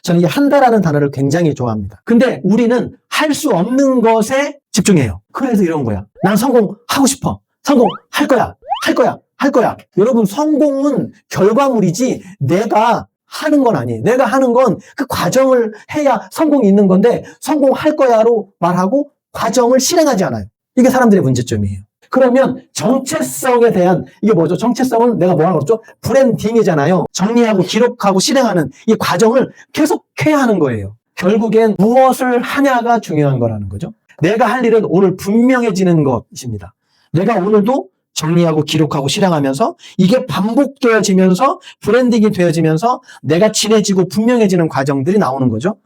저는 이 한다라는 단어를 굉장히 좋아합니다. 근데 우리는 할 수 없는 것에 집중해요. 그래서 이런 거야. 난 성공하고 싶어. 성공할 거야. 할 거야. 할 거야. 여러분, 성공은 결과물이지 내가 하는 건 아니에요. 내가 하는 건 그 과정을 해야 성공이 있는 건데 성공할 거야로 말하고 과정을 실행하지 않아요. 이게 사람들의 문제점이에요. 그러면 정체성에 대한, 이게 뭐죠? 정체성은 내가 뭐라고 그랬죠? 브랜딩이잖아요. 정리하고 기록하고 실행하는 이 과정을 계속 해야 하는 거예요. 결국엔 무엇을 하냐가 중요한 거라는 거죠. 내가 할 일은 오늘 분명해지는 것입니다. 내가 오늘도 정리하고 기록하고 실행하면서 이게 반복되어지면서 브랜딩이 되어지면서 내가 친해지고 분명해지는 과정들이 나오는 거죠.